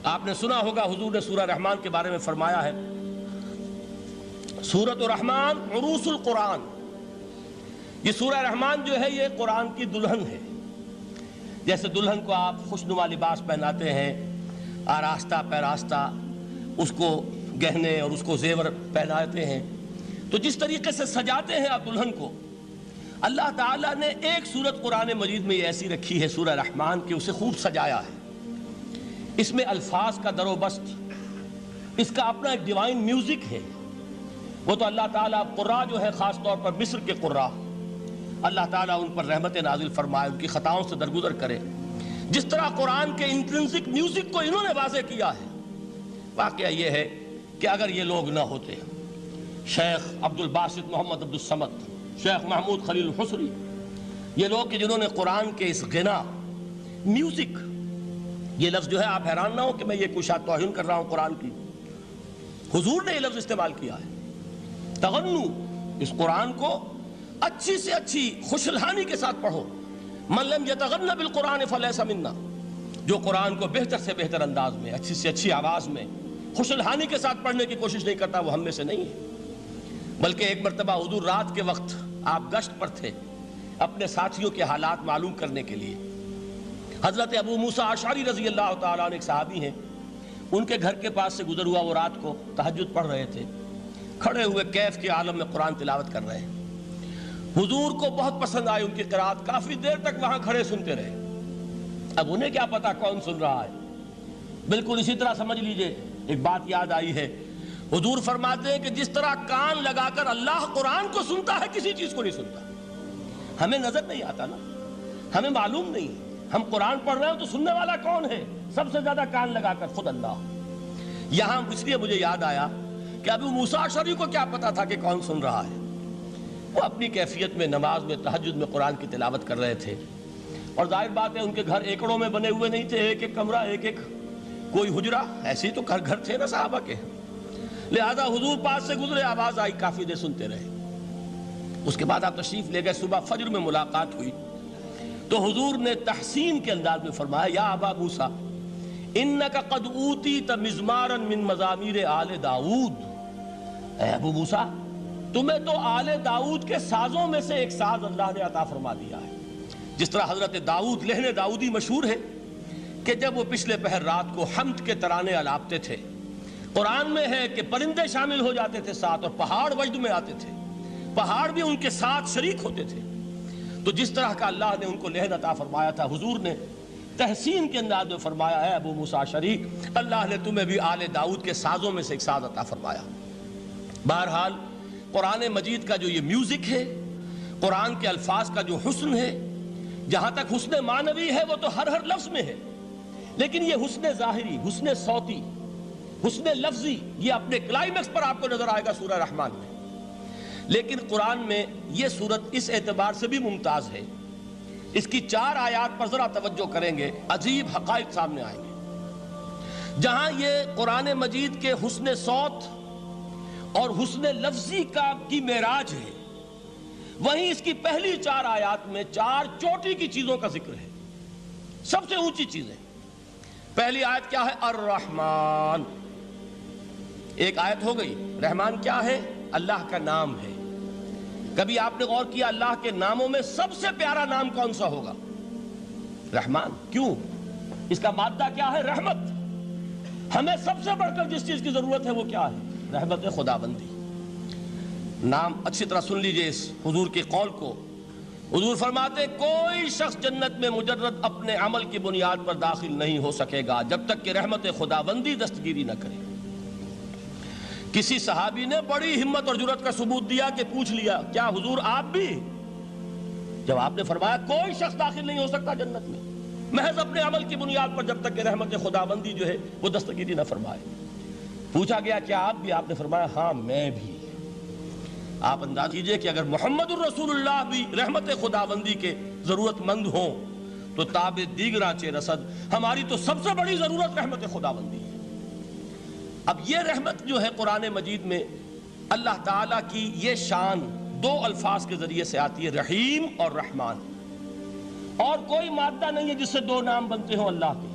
آپ نے سنا ہوگا حضور نے سورہ رحمان کے بارے میں فرمایا ہے، سورۃ الرحمن عروس القرآن. یہ سورہ رحمان جو ہے یہ قرآن کی دلہن ہے. جیسے دلہن کو آپ خوشنما لباس پہناتے ہیں، آراستہ پیراستہ اس کو گہنے اور اس کو زیور پہناتے ہیں، تو جس طریقے سے سجاتے ہیں آپ دلہن کو، اللہ تعالیٰ نے ایک سورت قرآن مجید میں یہ ایسی رکھی ہے سورہ رحمان کہ اسے خوب سجایا ہے. اس میں الفاظ کا در و بست، اس کا اپنا ایک ڈیوائن میوزک ہے. وہ تو اللہ تعالیٰ قراء جو ہے خاص طور پر مصر کے قراء، اللہ تعالیٰ ان پر رحمت نازل فرمائے، ان کی خطاؤں سے درگزر کرے. جس طرح قرآن کے انٹرنسک میوزک کو انہوں نے واضح کیا ہے. واقعہ یہ ہے کہ اگر یہ لوگ نہ ہوتے، شیخ عبد الباسط محمد عبد الصمد، شیخ محمود خلیل الحصری، یہ لوگ کہ جنہوں نے قرآن کے اس غنا میوزک، یہ لفظ جو ہے آپ حیران نہ ہو کہ میں یہ کوئی شاید توہین کر رہا ہوں قرآن کی، حضور نے یہ لفظ استعمال کیا ہے. تغنو، اس قرآن کو اچھی سے اچھی خوشلہانی کے ساتھ پڑھو. من لم یتغن بالقرآن فلیس منا، جو قرآن کو بہتر سے بہتر انداز میں، اچھی سے اچھی آواز میں، خوشلہانی کے ساتھ پڑھنے کی کوشش نہیں کرتا، وہ ہم میں سے نہیں ہے. بلکہ ایک مرتبہ حضور رات کے وقت آپ گشت پر تھے اپنے ساتھیوں کے حالات معلوم کرنے کے لیے. حضرت ابو موسیٰ اشعری رضی اللہ تعالیٰ عنہ ایک صحابی ہیں، ان کے گھر کے پاس سے گزر ہوا، وہ رات کو تہجد پڑھ رہے تھے، کھڑے ہوئے کیف کے عالم میں قرآن تلاوت کر رہے ہیں. حضور کو بہت پسند آئی ان کی قرات، کافی دیر تک وہاں کھڑے سنتے رہے. اب انہیں کیا پتا کون سن رہا ہے. بالکل اسی طرح سمجھ لیجئے ایک بات یاد آئی ہے. حضور فرماتے ہیں کہ جس طرح کان لگا کر اللہ قرآن کو سنتا ہے، کسی چیز کو نہیں سنتا. ہمیں نظر نہیں آتا نا، ہمیں معلوم نہیں، ہم قرآن پڑھ رہے ہیں تو سننے والا کون ہے؟ سب سے زیادہ کان لگا کر خود اللہ. یہاں اس لیے مجھے یاد آیا کہ ابو موسیٰ اشعری کو کیا پتا تھا کہ کون سن رہا ہے. وہ اپنی کیفیت میں نماز میں تہجد میں قرآن کی تلاوت کر رہے تھے، اور ظاہر بات ہے ان کے گھر ایکڑوں میں بنے ہوئے نہیں تھے، ایک ایک کمرہ، ایک ایک کوئی حجرہ، ایسے ہی تو گھر تھے نا صحابہ کے. لہذا حضور پاس سے گزرے، آواز آئی، کافی دیر سنتے رہے. اس کے بعد آپ تشریف لے گئے، صبح فجر میں ملاقات ہوئی تو حضور نے تحسین کے انداز میں فرمایا، یا ابا موسیٰ انک قد اوتیت مزمارا من مزامیر آل داؤد. اے ابو موسیٰ، تمہیں تو آل داؤد کے سازوں میں سے ایک ساز اللہ نے عطا فرما دیا ہے. جس طرح حضرت داؤد، لہن داؤدی مشہور ہے کہ جب وہ پچھلے پہر رات کو حمد کے ترانے الاپتے تھے، قرآن میں ہے کہ پرندے شامل ہو جاتے تھے ساتھ، اور پہاڑ وجد میں آتے تھے، پہاڑ بھی ان کے ساتھ شریک ہوتے تھے. تو جس طرح کا اللہ نے ان کو لہن عطا فرمایا تھا، حضور نے تحسین کے انداز میں فرمایا، ہے ابو موسیٰ اشعری، اللہ نے تمہیں بھی آل داؤد کے سازوں میں سے ایک ساز عطا فرمایا. بہرحال قرآن مجید کا جو یہ میوزک ہے، قرآن کے الفاظ کا جو حسن ہے، جہاں تک حسن معنوی ہے وہ تو ہر لفظ میں ہے، لیکن یہ حسن ظاہری، حسن صوتی، حسن لفظی، یہ اپنے کلائمیکس پر آپ کو نظر آئے گا سورہ رحمان میں. لیکن قرآن میں یہ سورت اس اعتبار سے بھی ممتاز ہے، اس کی 4 آیات پر ذرا توجہ کریں گے، عجیب حقائق سامنے آئیں گے. جہاں یہ قرآن مجید کے حسن صوت اور حسن لفظی کی معراج ہے، وہیں اس کی پہلی 4 آیات میں 4 چوٹی کی چیزوں کا ذکر ہے، سب سے اونچی چیزیں. پہلی آیت کیا ہے؟ الرحمن. ایک آیت ہو گئی. رحمان کیا ہے؟ اللہ کا نام ہے. کبھی آپ نے غور کیا اللہ کے ناموں میں سب سے پیارا نام کون سا ہوگا؟ رحمان. کیوں؟ اس کا مادہ کیا ہے؟ رحمت. ہمیں سب سے بڑھ کر جس چیز کی ضرورت ہے وہ کیا ہے؟ رحمت خداوندی. نام اچھی طرح سن لیجئے اس حضور کے قول کو. حضور فرماتے کوئی شخص جنت میں مجرد اپنے عمل کی بنیاد پر داخل نہیں ہو سکے گا جب تک کہ رحمت خداوندی دستگیری نہ کرے. کسی صحابی نے بڑی ہمت اور جرأت کا ثبوت دیا کہ پوچھ لیا، کیا حضور آپ بھی؟ جب آپ نے فرمایا کوئی شخص داخل نہیں ہو سکتا جنت میں محض اپنے عمل کی بنیاد پر جب تک کہ رحمت خداوندی جو ہے وہ دستگیری نہ فرمائے. پوچھا گیا کیا آپ بھی؟ آپ نے فرمایا ہاں میں بھی. آپ انداز کیجئے کہ اگر محمد الرسول اللہ بھی رحمت خداوندی کے ضرورت مند ہوں تو تاب دیگراں چے رسد، ہماری تو سب سے بڑی ضرورت رحمت خداوندی ہے. اب یہ رحمت جو ہے قرآن مجید میں اللہ تعالیٰ کی یہ شان 2 الفاظ کے ذریعے سے آتی ہے، رحیم اور رحمان. اور کوئی مادہ نہیں ہے جس سے 2 نام بنتے ہوں اللہ کے.